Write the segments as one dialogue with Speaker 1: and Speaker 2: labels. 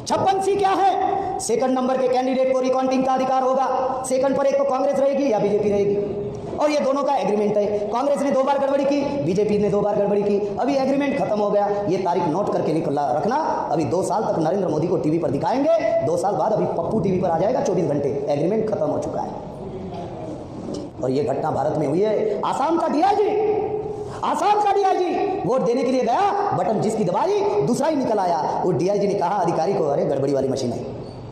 Speaker 1: 56C क्या है? Second number के कैंडिडेट को रिकाउंटिंग का अधिकार होगा। सेकंड पर एक तो कांग्रेस रहेगी या बीजेपी रहेगी, और ये दोनों का एग्रीमेंट है। कांग्रेस ने 2 बार गड़बड़ी की, बीजेपी ने 2 बार गड़बड़ी की, अभी एग्रीमेंट खत्म हो गया। ये तारीख नोट करके रखना, अभी 2 साल तक नरेंद्र मोदी को टीवी पर दिखाएंगे, 2 साल बाद अभी पप्पू टीवी पर आ जाएगा 24 घंटे। एग्रीमेंट खत्म हो चुका है। और ये घटना भारत में हुई है। आसाम का डीआईजी वोट देने के लिए गया, बटन जिसकी दबाई दूसरा ही निकल आया। वो डीआईजी ने कहा अधिकारी को, अरे गड़बड़ी वाली मशीन है,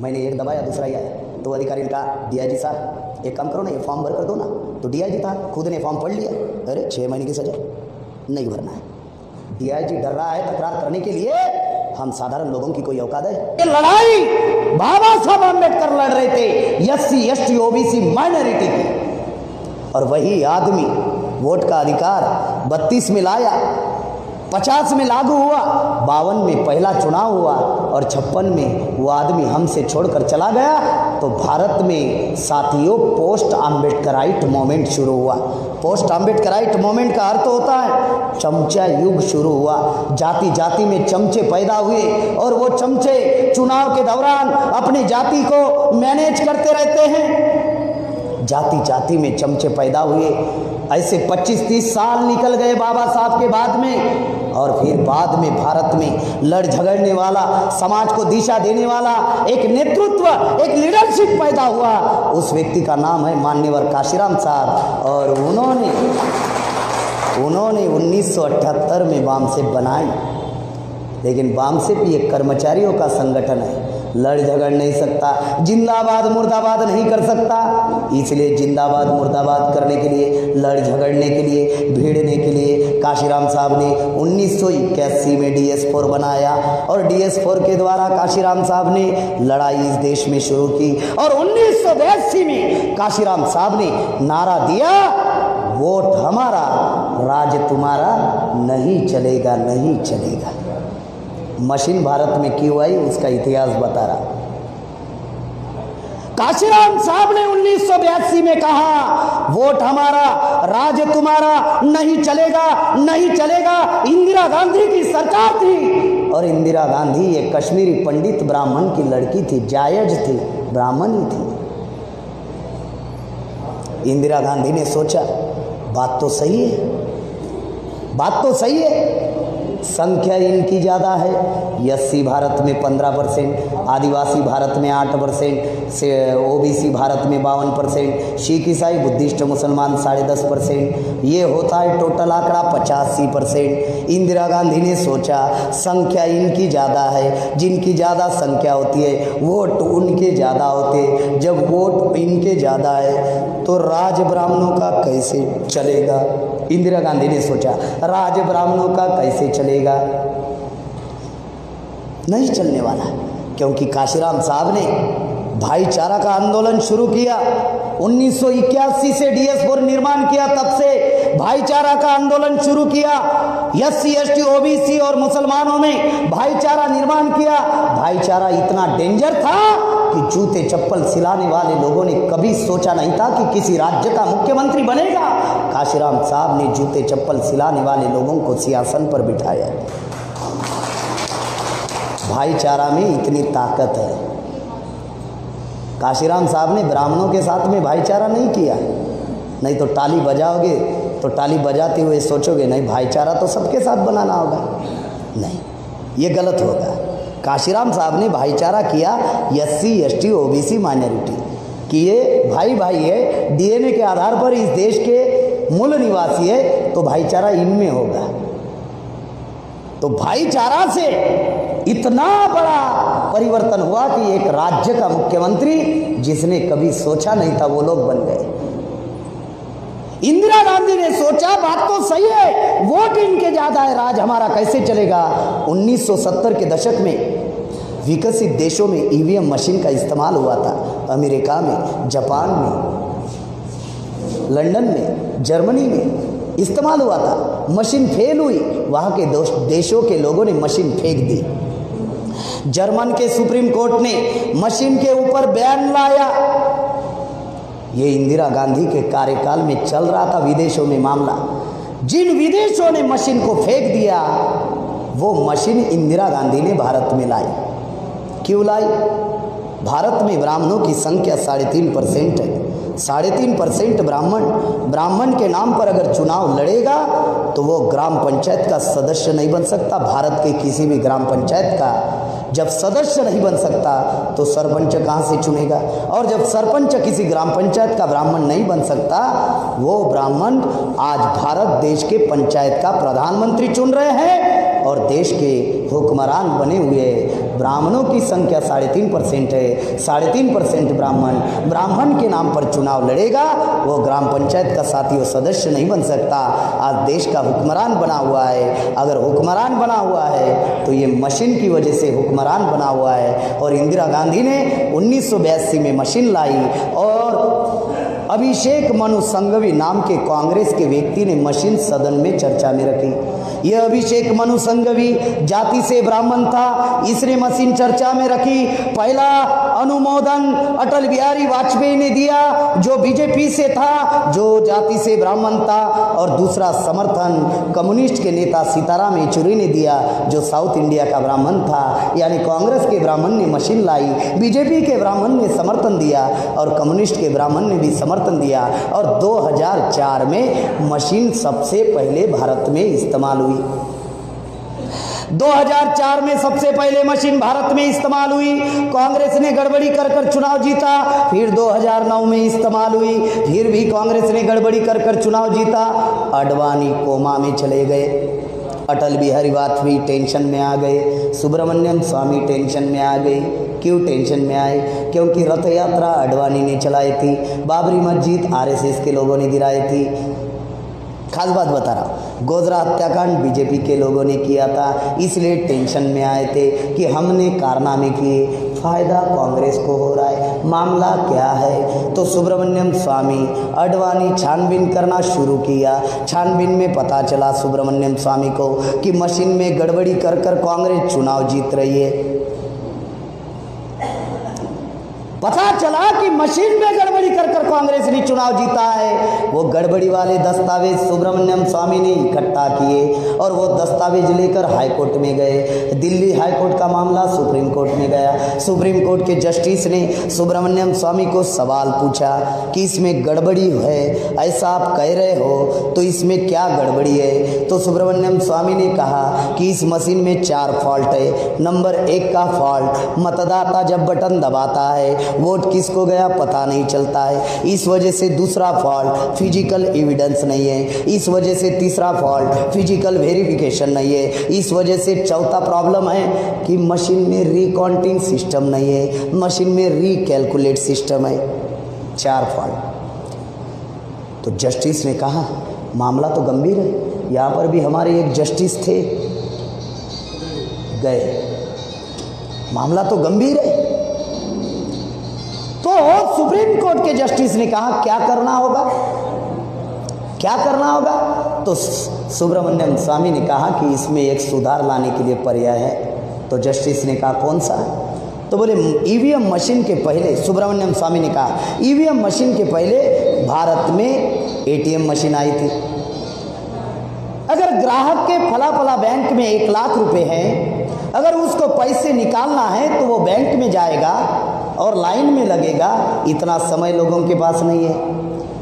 Speaker 1: मैंने एक दबाया दूसरा ही आया। तो अधिकारी ने कहा डीआईजी साहब एक काम करो ना, ये फॉर्म भर कर दो ना। तो डीआईजी था, खुद ने फॉर्म पढ़ लिया, अरे 6 महीने की सजा नहीं भरना है। डीआईजी डर रहा है तकरार करने के लिए, हम साधारण लोगों की कोई औकात है? ये लड़ाई बाबा साहब अम्बेडकर लड़ रहे थे SC ST OBC माइनॉरिटी की, और वही आदमी वोट का अधिकार 32 में लाया, 50 में लागू हुआ, 52 में पहला चुनाव हुआ, और 56 में वो आदमी हमसे छोड़कर चला गया। तो भारत में साथियों पोस्ट अम्बेडकराइट मूवमेंट शुरू हुआ। पोस्ट अम्बेडकराइट मूवमेंट का अर्थ होता है चमचा युग शुरू हुआ। जाति जाति में चमचे पैदा हुए, और वो चमचे चुनाव के दौरान अपनी जाति को मैनेज करते रहते हैं। जाति जाति में चमचे पैदा हुए। ऐसे 25-30 साल निकल गए बाबा साहब के बाद में, और फिर बाद में भारत में लड़ झगड़ने वाला, समाज को दिशा देने वाला एक नेतृत्व, एक लीडरशिप पैदा हुआ। उस व्यक्ति का नाम है मान्यवर काशीराम साहब, और उन्होंने 1978 में बामसेप बनाई। लेकिन बामसेप ये कर्मचारियों का संगठन है, लड़ झगड़ नहीं सकता, जिंदाबाद मुर्दाबाद नहीं कर सकता। इसलिए जिंदाबाद मुर्दाबाद करने के लिए, लड़ झगड़ने के लिए, भिड़ने के लिए काशीराम साहब ने 1981 में DS4 बनाया, और DS4 के द्वारा काशीराम साहब ने लड़ाई इस देश में शुरू की। और 1982 में काशीराम साहब ने नारा दिया, वोट हमारा राज तुम्हारा, नहीं चलेगा नहीं चलेगा। मशीन भारत में क्यों आई उसका इतिहास बता रहा। काशीराम साहब ने 1982 में कहा वोट हमारा राज तुम्हारा, नहीं चलेगा नहीं चलेगा। इंदिरा गांधी की सरकार थी, और इंदिरा गांधी एक कश्मीरी पंडित ब्राह्मण की लड़की थी, जायज थी, ब्राह्मण ही थी। इंदिरा गांधी ने सोचा बात तो सही है, बात तो सही है, संख्या इनकी ज़्यादा है। SC भारत में 15%, आदिवासी भारत में 8%, से OBC भारत में 52%, सिख ईसाई बुद्धिस्ट मुसलमान 10.5%, ये होता है टोटल आंकड़ा 85%। इंदिरा गांधी ने सोचा संख्या इनकी ज़्यादा है, जिनकी ज़्यादा संख्या होती है वोट उनके ज़्यादा होते। जब वोट इनके ज़्यादा है तो राज ब्राह्मणों का कैसे चलेगा। इंदिरा गांधी ने सोचा राज ब्राह्मणों का कैसे चलेगा, नहीं चलने वाला, क्योंकि काशीराम साहब ने भाईचारा का आंदोलन शुरू किया। 1981 से DS4 निर्माण किया, तब से भाईचारा का आंदोलन शुरू किया। SC ST OBC और मुसलमानों ने भाईचारा निर्माण किया। भाईचारा इतना डेंजर था कि जूते चप्पल सिलाने वाले लोगों ने कभी सोचा नहीं था कि किसी राज्य का मुख्यमंत्री बनेगा। काशीराम साहब ने जूते चप्पल सिलाने वाले लोगों को सिंहासन पर बिठाया। भाईचारा में इतनी ताकत है। काशीराम साहब ने ब्राह्मणों के साथ में भाईचारा नहीं किया, नहीं तो ताली बजाओगे तो ताली बजाते हुए सोचोगे नहीं भाईचारा तो सबके साथ बनाना होगा, नहीं, ये गलत होगा। काशीराम साहब ने भाईचारा किया SC ST OBC माइनॉरिटी कि ये भाई भाई है, DNA के आधार पर इस देश के मूल निवासी है, तो भाईचारा इनमें होगा। तो भाईचारा से इतना बड़ा परिवर्तन हुआ कि एक राज्य का मुख्यमंत्री जिसने कभी सोचा नहीं था वो लोग बन गए। इंदिरा गांधी ने सोचा बात तो सही है, वोट इनके ज्यादा है, राज हमारा कैसे चलेगा। 1970 के दशक में विकसित देशों में EVM मशीन का इस्तेमाल हुआ था। अमेरिका में, जापान में, लंदन में, जर्मनी में इस्तेमाल हुआ था। मशीन फेल हुई, वहाँ के देशों के लोगों ने मशीन फेंक दी। जर्मन के सुप्रीम कोर्ट ने मशीन के ऊपर बैन लाया। ये इंदिरा गांधी के कार्यकाल में चल रहा था विदेशों में मामला। जिन विदेशों ने मशीन को फेंक दिया वो मशीन इंदिरा गांधी ने भारत में लाई। क्यों लाई? भारत में ब्राह्मणों की संख्या 3.5% है। 3.5% ब्राह्मण के नाम पर अगर चुनाव लड़ेगा तो वो ग्राम पंचायत का सदस्य नहीं बन सकता। भारत के किसी भी ग्राम पंचायत का जब सदस्य नहीं बन सकता तो सरपंच कहाँ से चुनेगा? और जब सरपंच किसी ग्राम पंचायत का ब्राह्मण नहीं बन सकता, वो ब्राह्मण आज भारत देश के पंचायत का प्रधानमंत्री चुन रहे हैं और देश के हुक्मरान बने हुए। ब्राह्मणों की संख्या 3.5% है। 3.5% ब्राह्मण के नाम पर चुनाव लड़ेगा, वो ग्राम पंचायत का साथी सदस्य नहीं बन सकता। आज देश का हुक्मरान बना हुआ है। अगर हुक्मरान बना हुआ है तो ये मशीन की वजह से हुक्मरान बना हुआ है। और इंदिरा गांधी ने 1982 में मशीन लाई और अभिषेक मनु संघवी नाम के कांग्रेस के व्यक्ति ने मशीन सदन में चर्चा में रखी। यह अभिषेक मनु संघवी जाति से ब्राह्मण था, इसने मशीन चर्चा में रखी। पहला अनुमोदन अटल बिहारी वाजपेयी ने दिया जो बीजेपी से था, जो जाति से ब्राह्मण था, और दूसरा समर्थन कम्युनिस्ट के नेता सीताराम येचुरी ने दिया जो साउथ इंडिया का ब्राह्मण था। यानी कांग्रेस के ब्राह्मण ने मशीन लाई, बीजेपी के ब्राह्मण ने समर्थन दिया और कम्युनिस्ट के ब्राह्मण ने भी समर्थन दिया। और 2004 में मशीन सबसे पहले भारत में इस्तेमाल हुई। 2004 में सबसे पहले मशीन भारत में इस्तेमाल हुई। कांग्रेस ने गड़बड़ी कर चुनाव जीता। फिर 2009 में इस्तेमाल हुई, फिर भी कांग्रेस ने गड़बड़ी कर चुनाव जीता। अडवाणी कोमा में चले गए, अटल बिहारी वाजपेयी टेंशन में आ गए, सुब्रमण्यम स्वामी टेंशन में आ गए। क्यों टेंशन में आए? क्योंकि रथ यात्रा अडवाणी ने चलाई थी, बाबरी मस्जिद आरएसएस के लोगों ने गिराई थी। खास बात बता रहा हूँ, गोधरा हत्याकांड बीजेपी के लोगों ने किया था, इसलिए टेंशन में आए थे कि हमने कारनामे किए, फायदा कांग्रेस को हो रहा है। मामला क्या है? तो सुब्रमण्यम स्वामी अडवाणी छानबीन करना शुरू किया। छानबीन में पता चला सुब्रमण्यम स्वामी को कि मशीन में गड़बड़ी कर कांग्रेस चुनाव जीत रही है। पता चला कि मशीन में गड़बड़ी कर कांग्रेस ने चुनाव जीता है। वो गड़बड़ी वाले दस्तावेज सुब्रमण्यम स्वामी ने इकट्ठा किए और वो दस्तावेज लेकर हाईकोर्ट में गए। दिल्ली हाईकोर्ट का मामला सुप्रीम कोर्ट में गया। सुप्रीम कोर्ट के जस्टिस ने सुब्रमण्यम स्वामी को सवाल पूछा कि इसमें गड़बड़ी है, ऐसा आप कह रहे हो, तो इसमें क्या गड़बड़ी है? तो सुब्रमण्यम स्वामी ने कहा कि इस मशीन में 4 फॉल्ट है। नंबर 1 का फॉल्ट, मतदाता जब बटन दबाता है वोट किसको गया पता नहीं चलता है, इस वजह से। दूसरा फॉल्ट, फिजिकल एविडेंस नहीं है, इस वजह से। तीसरा फॉल्ट, फिजिकल वेरिफिकेशन नहीं है, इस वजह से। चौथा प्रॉब्लम है कि मशीन में रिकाउंटिंग सिस्टम नहीं है, मशीन में रिकैलकुलेट सिस्टम है। 4 फॉल्ट। तो जस्टिस ने कहा मामला तो गंभीर है। यहाँ पर भी हमारे एक जस्टिस थे, गए, मामला तो गंभीर है। तो सुप्रीम कोर्ट के जस्टिस ने कहा क्या करना होगा, क्या करना होगा? तो सुब्रमण्यम स्वामी ने कहा कि इसमें एक सुधार लाने के लिए पर्याय है। तो जस्टिस ने कहा कौन सा? तो बोले ईवीएम मशीन के पहले, सुब्रमण्यम स्वामी ने कहा ईवीएम मशीन के पहले भारत में एटीएम मशीन आई थी। अगर ग्राहक के फला बैंक में 1 लाख रुपए हैं, अगर उसको पैसे निकालना है तो वो बैंक में जाएगा और लाइन में लगेगा। इतना समय लोगों के पास नहीं है,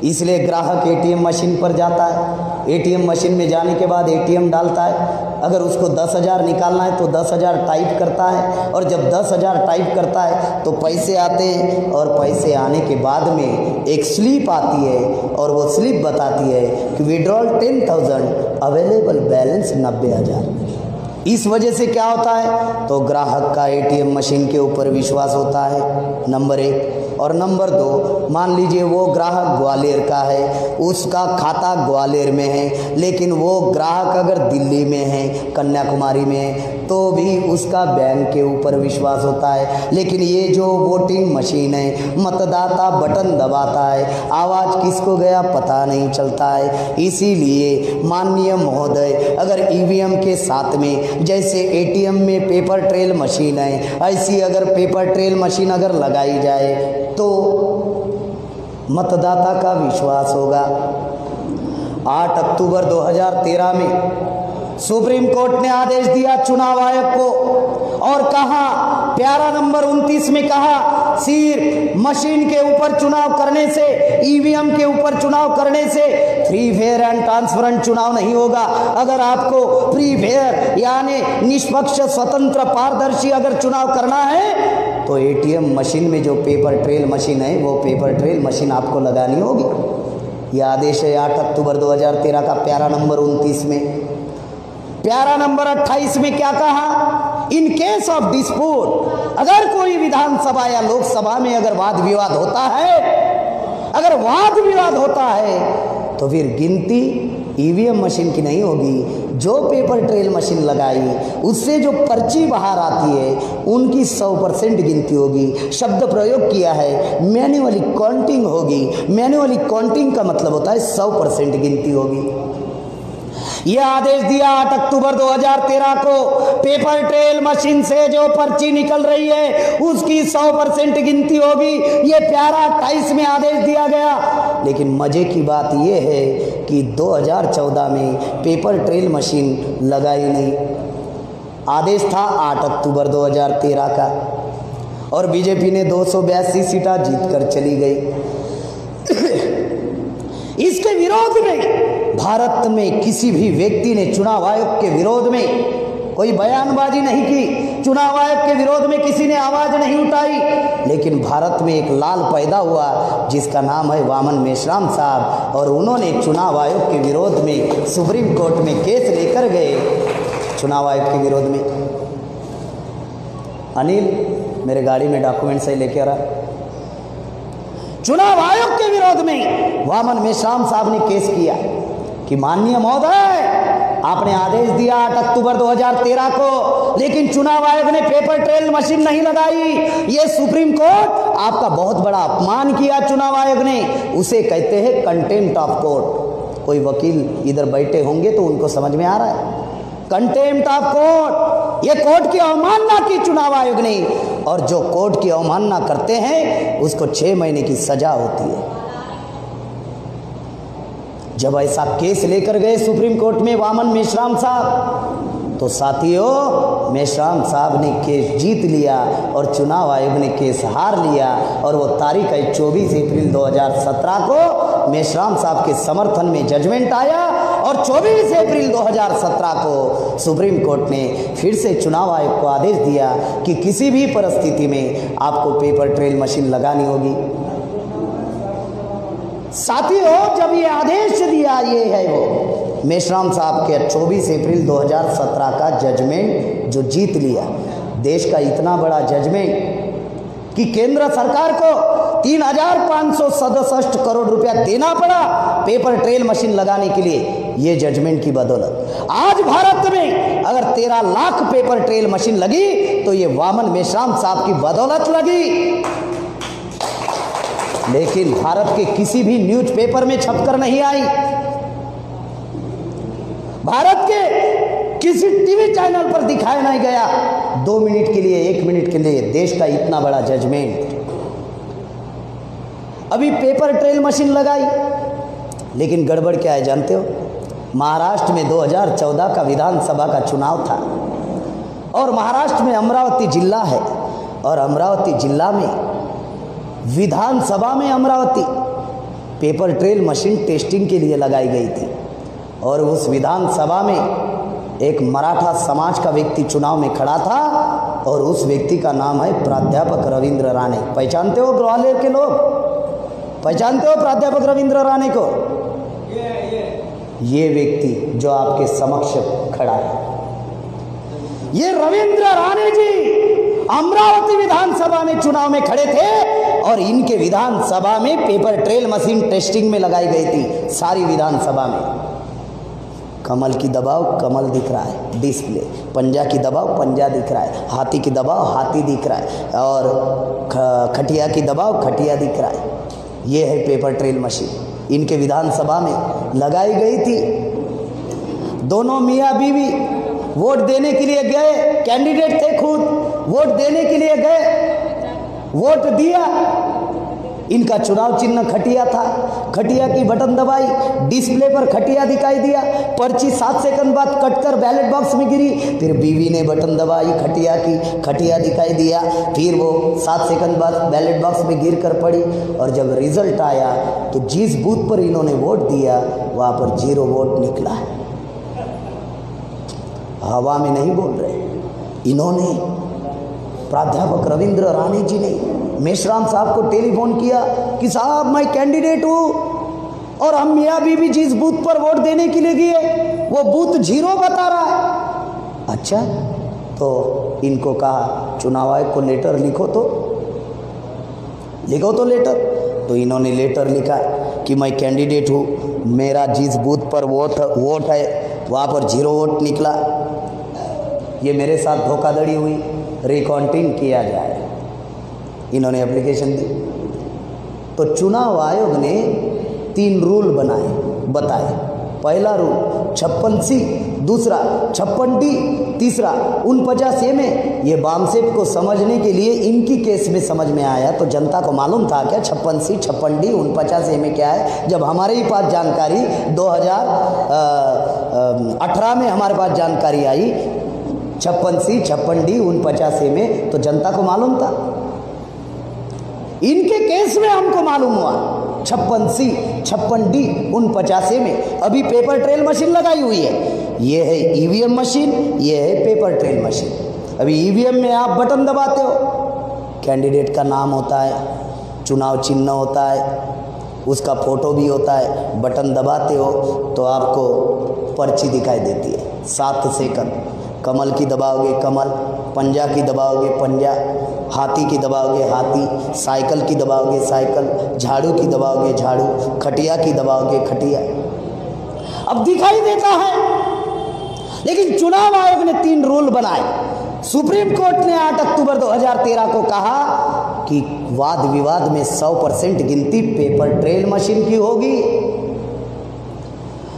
Speaker 1: इसलिए ग्राहक एटीएम मशीन पर जाता है। एटीएम मशीन में जाने के बाद एटीएम डालता है। अगर उसको 10,000 निकालना है तो 10,000 टाइप करता है, और जब 10,000 टाइप करता है तो पैसे आते हैं, और पैसे आने के बाद में एक स्लिप आती है और वो स्लिप बताती है कि विड्रॉल 10,000, अवेलेबल बैलेंस 90,000। इस वजह से क्या होता है? तो ग्राहक का एटीएम मशीन के ऊपर विश्वास होता है, नंबर 1। और नंबर 2, मान लीजिए वो ग्राहक ग्वालियर का है, उसका खाता ग्वालियर में है, लेकिन वो ग्राहक अगर दिल्ली में है, कन्याकुमारी में है, तो भी उसका बैंक के ऊपर विश्वास होता है। लेकिन ये जो वोटिंग मशीन है, मतदाता बटन दबाता है, आवाज़ किसको गया पता नहीं चलता है। इसीलिए माननीय महोदय, अगर ईवीएम के साथ में जैसे एटीएम में पेपर ट्रेल मशीन है, ऐसी अगर पेपर ट्रेल मशीन अगर लगाई जाए तो मतदाता का विश्वास होगा। 8 अक्टूबर 2013 में सुप्रीम कोर्ट ने आदेश दिया चुनाव आयोग को, और कहा प्यारा नंबर 29 में कहा सिर्फ मशीन के ऊपर चुनाव करने से, ईवीएम के ऊपर चुनाव करने से फ्री फेयर एंड ट्रांसपेरेंट चुनाव नहीं होगा। अगर आपको फ्री फेयर यानी निष्पक्ष, स्वतंत्र, पारदर्शी अगर चुनाव करना है तो एटीएम मशीन में जो पेपर ट्रेल मशीन है वो पेपर ट्रेल मशीन आपको लगानी होगी। यह आदेश है 8 अक्टूबर 2013 का प्यारा नंबर 29 में। प्यारा नंबर 28 में क्या कहा, इन केस ऑफ डिस्प्यूट, अगर कोई विधानसभा या लोकसभा में अगर वाद विवाद होता है, अगर वाद विवाद होता है तो फिर गिनती ईवीएम मशीन की नहीं होगी। जो पेपर ट्रेल मशीन लगाई उससे जो पर्ची बाहर आती है उनकी 100% गिनती होगी। शब्द प्रयोग किया है मैन्युअली काउंटिंग होगी। मैन्युअली काउंटिंग का मतलब होता है 100% गिनती होगी। यह आदेश दिया 8 अक्टूबर 2013 को। पेपर ट्रेल मशीन से जो पर्ची निकल रही है उसकी 100% गिनती होगी। यह प्यारा 28 में आदेश दिया गया। लेकिन मजे की बात यह है कि 2014 में पेपर ट्रेल मशीन लगाई नहीं। आदेश था 8 अक्टूबर 2013 का और बीजेपी ने 282 सीटें जीतकर चली गई। इसके विरोध में भारत में किसी भी व्यक्ति ने चुनाव आयोग के विरोध में कोई बयानबाजी नहीं की, चुनाव आयोग के विरोध में किसी ने आवाज नहीं उठाई। लेकिन भारत में एक लाल पैदा हुआ जिसका नाम है वामन मेश्राम साहब, और उन्होंने चुनाव आयोग के विरोध में सुप्रीम कोर्ट में केस लेकर गए। चुनाव आयोग के विरोध में अनिल मेरे गाड़ी में डॉक्यूमेंट सही लेके आ रहा। चुनाव आयोग के विरोध में वामन मेश्राम साहब ने केस किया कि माननीय महोदय आपने आदेश दिया 8 अक्टूबर 2013 को, लेकिन चुनाव आयोग ने पेपर ट्रेल मशीन नहीं लगाई। ये सुप्रीम कोर्ट आपका बहुत बड़ा अपमान किया चुनाव आयोग ने। उसे कहते हैं कंटेम्प्ट ऑफ कोर्ट। कोई वकील इधर बैठे होंगे तो उनको समझ में आ रहा है, कंटेम्प्ट ऑफ कोर्ट। ये कोर्ट की अवमानना की चुनाव आयोग ने, और जो कोर्ट की अवमानना करते हैं उसको 6 महीने की सजा होती है। जब ऐसा केस लेकर गए सुप्रीम कोर्ट में वामन मेश्राम साहब, तो साथियों मेश्राम साहब ने केस जीत लिया और चुनाव आयोग ने केस हार लिया। और वो तारीख है 24 अप्रैल 2017 को मेश्राम साहब के समर्थन में जजमेंट आया, और 24 अप्रैल 2017 को सुप्रीम कोर्ट ने फिर से चुनाव आयोग को आदेश दिया कि किसी भी परिस्थिति में आपको पेपर ट्रेल मशीन लगानी होगी। साथियों जब ये आदेश दिया, ये है वो मेश्राम साहब के 24 अप्रैल 2017 का जजमेंट जो जीत लिया। देश का इतना बड़ा जजमेंट कि केंद्र सरकार को 3567 करोड़ रुपया देना पड़ा पेपर ट्रेल मशीन लगाने के लिए। ये जजमेंट की बदौलत आज भारत में अगर 13 लाख पेपर ट्रेल मशीन लगी तो ये वामन मेश्राम साहब की बदौलत लगी। लेकिन भारत के किसी भी न्यूज़पेपर में छपकर नहीं आई, भारत के किसी टीवी चैनल पर दिखाया नहीं गया। 2 मिनट के लिए, 1 मिनट के लिए देश का इतना बड़ा जजमेंट। अभी पेपर ट्रेल मशीन लगाई, लेकिन गड़बड़ क्या है जानते हो? महाराष्ट्र में 2014 का विधानसभा का चुनाव था, और महाराष्ट्र में अमरावती जिला है, और अमरावती जिला में विधानसभा में Amravati paper trail machine testing के लिए लगाई गई थी। और उस विधानसभा में एक मराठा समाज का व्यक्ति चुनाव में खड़ा था, और उस व्यक्ति का नाम है प्राध्यापक रविंद्र राणे। पहचानते हो ग्वालियर के लोग? पहचानते हो प्राध्यापक रविंद्र राणे को? ये व्यक्ति जो आपके समक्ष खड़ा है, ये रविंद्र राणे जी अमरावती विधानसभा में चुनाव में खड़े थे, और इनके विधानसभा में पेपर ट्रेल मशीन टेस्टिंग में लगाई गई थी। सारी विधानसभा में कमल की दबाव कमल दिख रहा है डिस्प्ले, पंजा की दबाव पंजा दिख रहा है, हाथी की दबाव हाथी दिख रहा है, और खटिया की दबाव खटिया दिख रहा है। ये है पेपर ट्रेल मशीन, इनके विधानसभा में लगाई गई थी। दोनों मियाँ बीवी वोट देने के लिए गए, कैंडिडेट थे खुद, वोट देने के लिए गए, वोट दिया, इनका चुनाव चिन्ह खटिया था, खटिया की बटन दबाई, डिस्प्ले पर खटिया दिखाई दिया, पर्ची 7 सेकंड बाद कटकर बैलेट बॉक्स में गिरी, फिर बीवी ने बटन दबाई खटिया की, खटिया दिखाई दिया, फिर वो 7 सेकंड बाद बैलेट बॉक्स में गिर कर पड़ी, और जब रिजल्ट आया तो जिस बूथ पर इन्होंने वोट दिया वहाँ पर 0 वोट निकला है। हवा में नहीं बोल रहे, इन्होंने प्राध्यापक रविंद्र राणे जी ने मेश्राम साहब को टेलीफोन किया कि साहब मैं कैंडिडेट हूँ और हम मियाँ बीवी जिस बूथ पर वोट देने के लिए गए वो बूथ 0 बता रहा है। अच्छा, तो इनको कहा चुनाव आयोग को लेटर लिखो तो लेटर। तो इन्होंने लेटर लिखा कि मैं कैंडिडेट हूँ, मेरा जिस बूथ पर वोट है वहाँ पर 0 वोट निकला, ये मेरे साथ धोखाधड़ी हुई, रिकाउंटिंग किया जाए। इन्होंने एप्लीकेशन दी तो चुनाव आयोग ने 3 रूल बताए। पहला रूल 56C, दूसरा 56D, तीसरा 49A में। ये बामसेप को समझने के लिए इनकी केस में समझ में आया, तो जनता को मालूम था क्या 56C, 56D, 49A में क्या है। जब हमारे ही पास जानकारी 2018 में हमारे पास जानकारी आई 56C, 56D, 49A में, तो जनता को मालूम था। इनके केस में हमको मालूम हुआ 56C, 56D, 49A में। अभी पेपर ट्रेल मशीन लगाई हुई है, ये है ईवीएम मशीन, ये है पेपर ट्रेल मशीन। अभी ईवीएम में आप बटन दबाते हो, कैंडिडेट का नाम होता है, चुनाव चिन्ह होता है, उसका फोटो भी होता है, बटन दबाते हो तो आपको पर्ची दिखाई देती है 7 सेकंड। कमल की दबाओगे कमल, पंजा की दबाओगे पंजा, हाथी की दबाओगे हाथी, साइकिल की दबाओगे साइकिल, झाड़ू की दबाओगे झाड़ू, खटिया की दबाओगे खटिया। अब दिखाई देता है, लेकिन चुनाव आयोग ने 3 रूल बनाए। सुप्रीम कोर्ट ने 8 अक्टूबर 2013 को कहा कि वाद विवाद में 100% गिनती पेपर ट्रेल मशीन की होगी,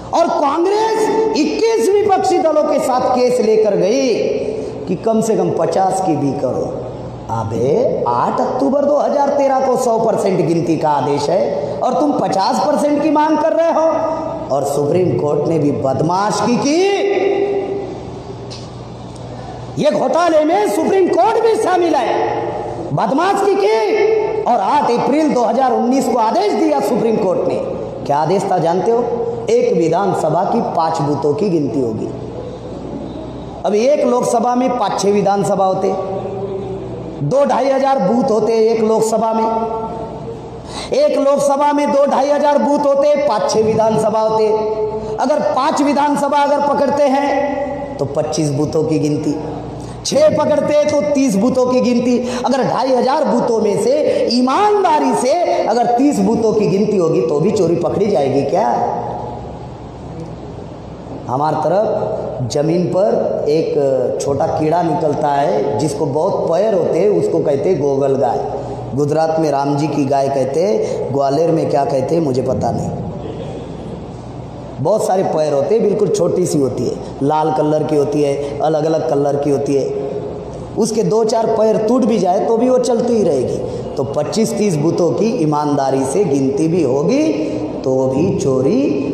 Speaker 1: और कांग्रेस 21 विपक्षी दलों के साथ केस लेकर गई कि कम से कम 50 की भी करो। अबे 8 अक्टूबर 2013 को 100% गिनती का आदेश है और तुम 50% की मांग कर रहे हो। और सुप्रीम कोर्ट ने भी बदमाशी की। ये घोटाले में सुप्रीम कोर्ट भी शामिल है, बदमाशी की। और 8 अप्रैल 2019 को आदेश दिया सुप्रीम कोर्ट ने। क्या आदेश था जानते हो? एक विधानसभा की 5 बूथों की गिनती होगी। अब एक लोकसभा में 5-6 विधानसभा होते, 2-2.5 हजार बूथ होते एक लोकसभा में। एक लोकसभा में 2-2.5 हजार बूथ होते, 5-6 विधानसभा होते। अगर 5 विधानसभा अगर पकड़ते हैं तो 25 बूथों की गिनती, 6 पकड़ते तो 30 बूथों की गिनती। अगर 2.5 हजार बूथों में से ईमानदारी से अगर 30 बूथों की गिनती होगी तो भी चोरी पकड़ी जाएगी क्या? हमारी तरफ जमीन पर एक छोटा कीड़ा निकलता है जिसको बहुत पैर होते हैं, उसको कहते हैं गोगल गाय। गुजरात में राम जी की गाय कहते हैं, ग्वालियर में क्या कहते हैं मुझे पता नहीं। बहुत सारे पैर होते हैं, बिल्कुल छोटी सी होती है, लाल कलर की होती है, अलग अलग कलर की होती है। उसके 2-4 पैर टूट भी जाए तो भी वो चलती ही रहेगी। तो 25-30 बूथों की ईमानदारी से गिनती भी होगी तो भी चोरी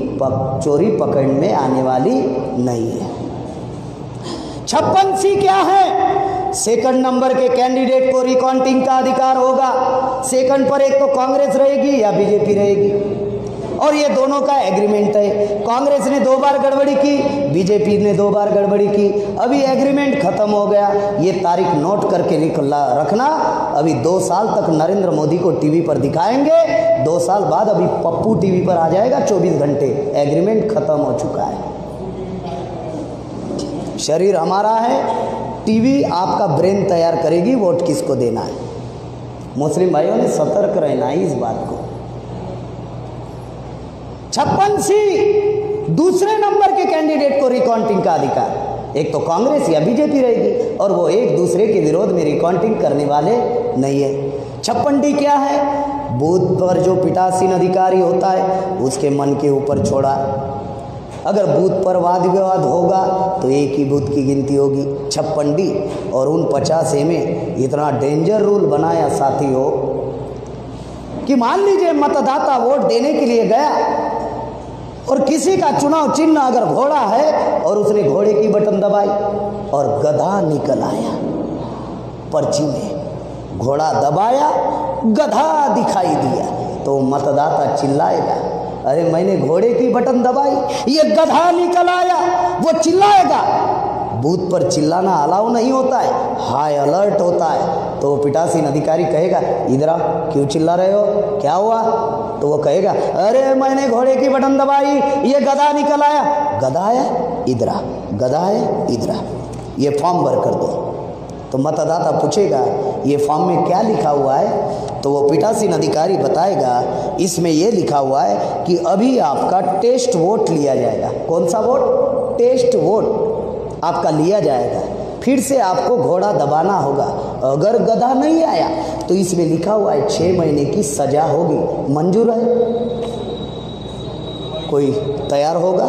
Speaker 1: पकड़ में आने वाली नहीं है। 56C क्या है? सेकंड नंबर के कैंडिडेट को रिकाउंटिंग का अधिकार होगा। सेकंड पर एक तो कांग्रेस रहेगी या बीजेपी रहेगी, और ये दोनों का एग्रीमेंट है। कांग्रेस ने 2 बार गड़बड़ी की, बीजेपी ने 2 बार गड़बड़ी की। अभी एग्रीमेंट खत्म हो गया। ये तारीख नोट करके रखना। अभी 2 साल तक नरेंद्र मोदी को टीवी पर दिखाएंगे, 2 साल बाद अभी पप्पू टीवी पर आ जाएगा 24 घंटे। एग्रीमेंट खत्म हो चुका है। शरीर हमारा है, टीवी आपका ब्रेन तैयार करेगी वोट किसको देना है। मुस्लिम भाइयों ने सतर्क रहना है इस बात को। 56C दूसरे नंबर के कैंडिडेट को रिकाउंटिंग का अधिकार, एक तो कांग्रेस या बीजेपी रहेगी, और वो एक दूसरे के विरोध में रिकाउंटिंग करने वाले नहीं है। 56D क्या है? बूथ पर जो पीठासीन अधिकारी होता है उसके मन के ऊपर छोड़ा। अगर बूथ पर वाद विवाद होगा तो एक ही बूथ की गिनती होगी 56D। और 49A में इतना डेंजर रूल बनाया साथियों कि मान लीजिए मतदाता वोट देने के लिए गया और किसी का चुनाव चिन्ह अगर घोड़ा है और उसने घोड़े की बटन दबाई और गधा निकल आया पर्ची में, घोड़ा दबाया गधा दिखाई दिया, तो मतदाता चिल्लाएगा, अरे मैंने घोड़े की बटन दबाई, ये गधा निकल आया, वो चिल्लाएगा। बूथ पर चिल्लाना अलाउ नहीं होता है, हाई अलर्ट होता है। तो वो पीठासीन अधिकारी कहेगा, इधर आ, क्यों चिल्ला रहे हो, क्या हुआ? तो वो कहेगा, अरे मैंने घोड़े की बटन दबाई, ये गधा निकल आया। गधा है, इधर आ, गधा है, इधर आ, ये फॉर्म भर कर दो। तो मतदाता पूछेगा, ये फॉर्म में क्या लिखा हुआ है? तो वो पीठासीन अधिकारी बताएगा, इसमें ये लिखा हुआ है कि अभी आपका टेस्ट वोट लिया जाएगा। कौन सा वोट? टेस्ट वोट आपका लिया जाएगा, फिर से आपको घोड़ा दबाना होगा। अगर गधा नहीं आया तो इसमें लिखा हुआ है 6 महीने की सजा होगी। मंजूर है? कोई तैयार होगा?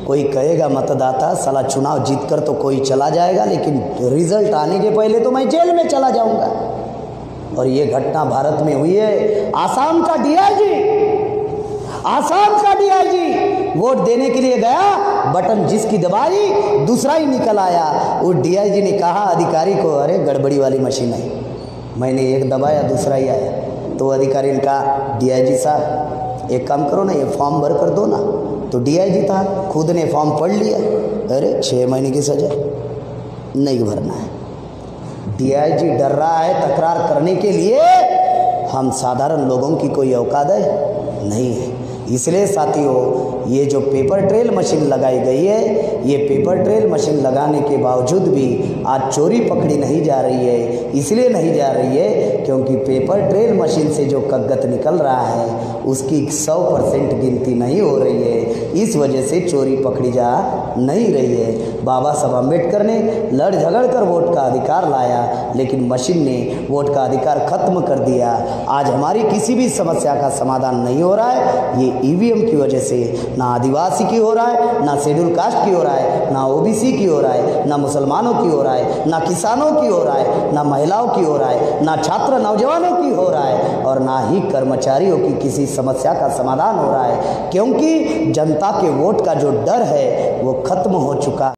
Speaker 1: कोई कहेगा मतदाता साला चुनाव जीतकर तो कोई चला जाएगा, लेकिन रिजल्ट आने के पहले तो मैं जेल में चला जाऊंगा। और ये घटना भारत में हुई है। आसाम का डीआईजी वोट देने के लिए गया, बटन जिसकी दबाई दूसरा ही निकल आया। वो डीआईजी ने कहा अधिकारी को, अरे गड़बड़ी वाली मशीन है, मैंने एक दबाया दूसरा ही आया। तो अधिकारी ने कहा, डीआईजी साहब एक काम करो ना, ये फॉर्म भर कर दो ना। तो डीआईजी था, खुद ने फॉर्म पढ़ लिया, अरे 6 महीने की सजा नहीं भरना है। डीआईजी डर रहा है तकरार करने के लिए, हम साधारण लोगों की कोई औकात है नहीं है। इसलिए साथियों, ये जो पेपर ट्रेल मशीन लगाई गई है, ये पेपर ट्रेल मशीन लगाने के बावजूद भी आज चोरी पकड़ी नहीं जा रही है। इसलिए नहीं जा रही है क्योंकि पेपर ट्रेल मशीन से जो कग्गत निकल रहा है उसकी 100% गिनती नहीं हो रही है। इस वजह से चोरी पकड़ी जा नहीं रही है। बाबा साहब अम्बेडकर ने लड़ झगड़ कर वोट का अधिकार लाया, लेकिन मशीन ने वोट का अधिकार खत्म कर दिया। आज हमारी किसी भी समस्या का समाधान नहीं हो रहा है, ये ईवीएम की वजह से। ना आदिवासी की हो रहा है, ना शेड्यूल कास्ट की हो रहा है, ना ओबीसी की हो रहा है, ना मुसलमानों की हो रहा है, ना किसानों की हो रहा है, ना महिलाओं की हो रहा है, ना छात्र नौजवानों की हो रहा है, और ना ही कर्मचारियों की किसी समस्या का समाधान हो रहा है। क्योंकि जनता के वोट का जो डर है वो खत्म हो चुका।